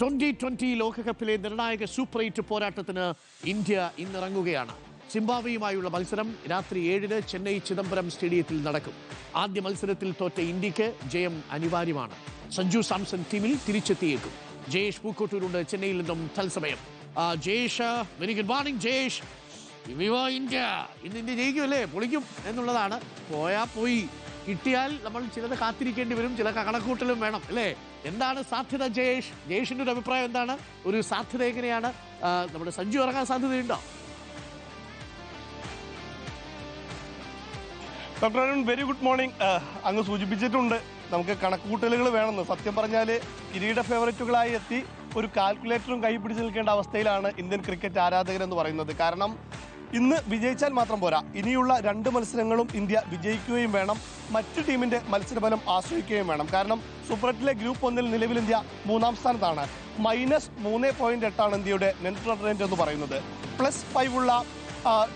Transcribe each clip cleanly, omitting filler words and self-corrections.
2020 ലോകകപ്പിലെ നിർണായക സൂപ്പർ 8 പോരാട്ടത്തിന് ഇന്ത്യ ഇന്നിറങ്ങുകയാണ്. സിംബാബ്വേയുമായുള്ള മത്സരം രാത്രി 7-ന് ചെന്നൈ ചിദംബരം സ്റ്റേഡിയത്തിൽ നടക്കും. ആദ്യ മത്സരത്തിൽ തോറ്റ ഇന്ത്യക്ക് ജയം അനിവാര്യമാണ്. സഞ്ജു സാംസൺ ടീമിൽ തിരിച്ചെത്തിയേക്കും. ജയേഷ് പൂക്കോട്ടൂരുണ്ട് ചെന്നൈയിൽ നിന്നും തത്സമയം. Jayesh, very good morning Jayesh. India ഇന്ന് ഇന്ത്യ ജയിക്കുമല്ലേ, പൊളിക്കും എന്നുള്ളതാണ്. പോയാൽ പോയി, കിട്ടിയാൽ നമ്മൾ ചിലത് കാത്തിരിക്കേണ്ടി വരും, ചില കണക്കൂട്ടലും വേണം അല്ലേ? എന്താണ് സാധ്യത ജയേഷ്? ജയേഷിന്റെ ഒരു അഭിപ്രായം എന്താണ്? ഒരു സാധ്യത എങ്ങനെയാണ്? നമ്മുടെ സഞ്ജു ഇറങ്ങാൻ സാധ്യതയുണ്ടോ? Doctor Arun, very good morning. അങ്ങ് സൂചിപ്പിച്ചിട്ടുണ്ട് നമുക്ക് കണക്കുകൂട്ടലുകൾ വേണമെന്ന്. സത്യം പറഞ്ഞാൽ കിരീട ഫേവറേറ്റുകളായി എത്തി ഒരു കാൽക്കുലേറ്ററും കൈ പിടിച്ച് നിൽക്കേണ്ട അവസ്ഥയിലാണ് ഇന്ത്യൻ ക്രിക്കറ്റ് ആരാധകരെന്ന് പറയുന്നത്. കാരണം ഇന്ന് വിജയിച്ചാൽ മാത്രം പോരാ, ഇനിയുള്ള 2 മത്സരങ്ങളും ഇന്ത്യ വിജയിക്കുകയും വേണം, മറ്റു ടീമിന്റെ മത്സരഫലം ആശ്രയിക്കുകയും വേണം. കാരണം സൂപ്പർ 8-ലെ ഗ്രൂപ്പ് 1-ൽ നിലവിൽ ഇന്ത്യ 3-ാം സ്ഥാനത്താണ്. -3.8 ഇന്ത്യയുടെ നെറ്റ് റൺ റേറ്റ് എന്ന് പറയുന്നത്. +5 ഉള്ള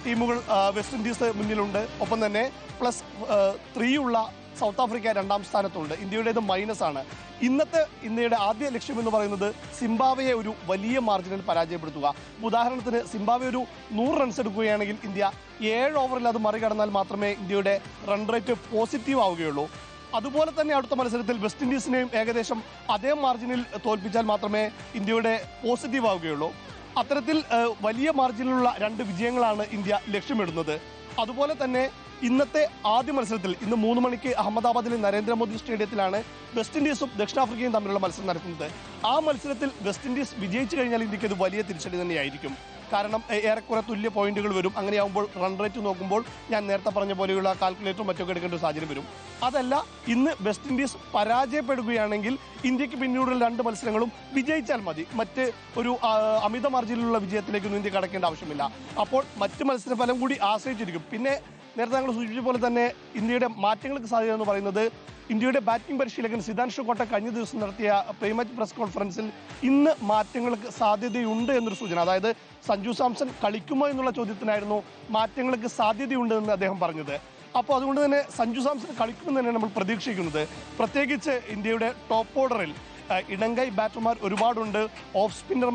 ടീമുകൾ വെസ്റ്റ് ഇൻഡീസ് മുന്നിലുണ്ട്. ഒപ്പം തന്നെ +3 ഉള്ള സൗത്ത് ആഫ്രിക്ക 2-ാം സ്ഥാനത്തുണ്ട്. ഇന്ത്യയുടേത് -ആണ്. ഇന്നത്തെ ഇന്ത്യയുടെ ആദ്യ ലക്ഷ്യം എന്ന് പറയുന്നത് സിംബാബ്വേയെ ഒരു വലിയ മാർജിനിൽ പരാജയപ്പെടുത്തുക. ഉദാഹരണത്തിന് സിംബാബ്വെ ഒരു 100 റൺസ് എടുക്കുകയാണെങ്കിൽ ഇന്ത്യ 7 ഓവറിൽ അത് മറികടന്നാൽ മാത്രമേ ഇന്ത്യയുടെ റൺ റേറ്റ് പോസിറ്റീവ് ആവുകയുള്ളൂ. അതുപോലെ തന്നെ അടുത്ത മത്സരത്തിൽ വെസ്റ്റ് ഇൻഡീസിനെയും ഏകദേശം അതേ മാർജിനിൽ തോൽപ്പിച്ചാൽ മാത്രമേ ഇന്ത്യയുടെ പോസിറ്റീവ് ആവുകയുള്ളൂ. അത്തരത്തിൽ വലിയ മാർജിനിലുള്ള 2 വിജയങ്ങളാണ് ഇന്ത്യ ലക്ഷ്യമിടുന്നത്. അതുപോലെ തന്നെ ഇന്നത്തെ ആദ്യ മത്സരത്തിൽ ഇന്ന് 3 മണിക്ക് അഹമ്മദാബാദിലെ നരേന്ദ്രമോദി സ്റ്റേഡിയത്തിലാണ് വെസ്റ്റ് ഇൻഡീസും ദക്ഷിണാഫ്രിക്കയും തമ്മിലുള്ള മത്സരം നടക്കുന്നത്. ആ മത്സരത്തിൽ വെസ്റ്റ് ഇൻഡീസ് വിജയിച്ചു കഴിഞ്ഞാൽ ഇന്ത്യക്ക് ഇത് വലിയ തിരിച്ചടി തന്നെയായിരിക്കും. കാരണം ഏറെക്കുറെ തുല്യ പോയിന്റുകൾ വരും. അങ്ങനെയാകുമ്പോൾ റൺ റേറ്റ് നോക്കുമ്പോൾ ഞാൻ നേരത്തെ പറഞ്ഞ പോലെയുള്ള കാൽക്കുലേറ്ററും മറ്റൊക്കെ എടുക്കേണ്ട ഒരു സാഹചര്യം വരും. അതല്ല, ഇന്ന് വെസ്റ്റ് ഇൻഡീസ് പരാജയപ്പെടുകയാണെങ്കിൽ ഇന്ത്യക്ക് പിന്നീടുള്ള 2 മത്സരങ്ങളും വിജയിച്ചാൽ മതി. മറ്റ് ഒരു അമിത മാർജിനിലുള്ള വിജയത്തിലേക്കൊന്നും ഇന്ത്യ കടക്കേണ്ട ആവശ്യമില്ല. അപ്പോൾ മറ്റ് മത്സരഫലം കൂടി ആശ്രയിച്ചിരിക്കും. പിന്നെ നേരത്തെ ഞങ്ങൾ സൂചിപ്പിച്ച പോലെ തന്നെ ഇന്ത്യയുടെ മാറ്റങ്ങൾക്ക് സാധ്യത എന്ന് പറയുന്നത് ഇന്ത്യയുടെ ബാറ്റിംഗ് പരിശീലകൻ സിദ്ധാൻഷു കോട്ട കഴിഞ്ഞ ദിവസം നടത്തിയ പ്രീമാച്ച് പ്രസ് കോൺഫറൻസിൽ ഇന്ന് മാറ്റങ്ങൾക്ക് സാധ്യതയുണ്ട് എന്നൊരു സൂചന. അതായത് സഞ്ജു സാംസൺ കളിക്കുമോ എന്നുള്ള ചോദ്യത്തിനായിരുന്നു മാറ്റങ്ങൾക്ക് സാധ്യതയുണ്ട് എന്ന് അദ്ദേഹം പറഞ്ഞത്. അപ്പോൾ അതുകൊണ്ട് തന്നെ സഞ്ജു സാംസൺ കളിക്കുമെന്ന് തന്നെയാണ് നമ്മൾ പ്രതീക്ഷിക്കുന്നത്. പ്രത്യേകിച്ച് ഇന്ത്യയുടെ ടോപ്പ് ഓർഡറിൽ ഇടങ്കൈ ബാറ്റർമാർ ഒരുപാടുണ്ട്. ഓഫ് സ്പിന്നർ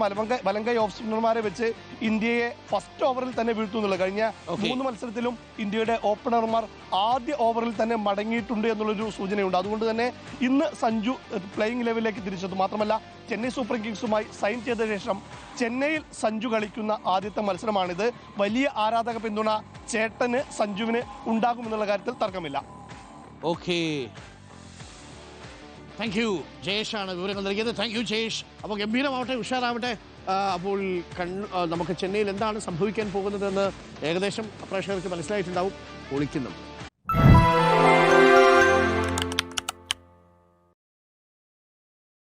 വലങ്കൈ ഓഫ് സ്പിന്നർമാരെ വെച്ച് ഇന്ത്യയെ ഫസ്റ്റ് ഓവറിൽ തന്നെ വീഴ്ത്തുന്നുള്ളൂ. കഴിഞ്ഞ 3 മത്സരത്തിലും ഇന്ത്യയുടെ ഓപ്പണർമാർ ആദ്യ ഓവറിൽ തന്നെ മടങ്ങിയിട്ടുണ്ട് എന്നുള്ളൊരു സൂചനയുണ്ട്. അതുകൊണ്ട് തന്നെ ഇന്ന് സഞ്ജു പ്ലേയിങ് ലെവലിലേക്ക് തിരിച്ചെത്തും. മാത്രമല്ല ചെന്നൈ സൂപ്പർ കിങ്സുമായി സൈൻ ചെയ്ത ശേഷം ചെന്നൈയിൽ സഞ്ജു കളിക്കുന്ന ആദ്യത്തെ മത്സരമാണിത്. വലിയ ആരാധക പിന്തുണ ചേട്ടന് സഞ്ജുവിന് ഉണ്ടാകുമെന്നുള്ള കാര്യത്തിൽ തർക്കമില്ല. Okay, thank you. ജയേഷാണ് വിവരങ്ങൾ നൽകിയത്. Thank you Jayesh. അപ്പോൾ ഗംഭീരമാവട്ടെ, ഉഷാറാവട്ടെ. അപ്പോൾ നമുക്ക് ചെന്നൈയിൽ എന്താണ് സംഭവിക്കാൻ പോകുന്നതെന്ന് ഏകദേശം പ്രേക്ഷകർക്ക് മനസ്സിലായിട്ടുണ്ടാവും. പൊളിക്കുന്നുണ്ട്.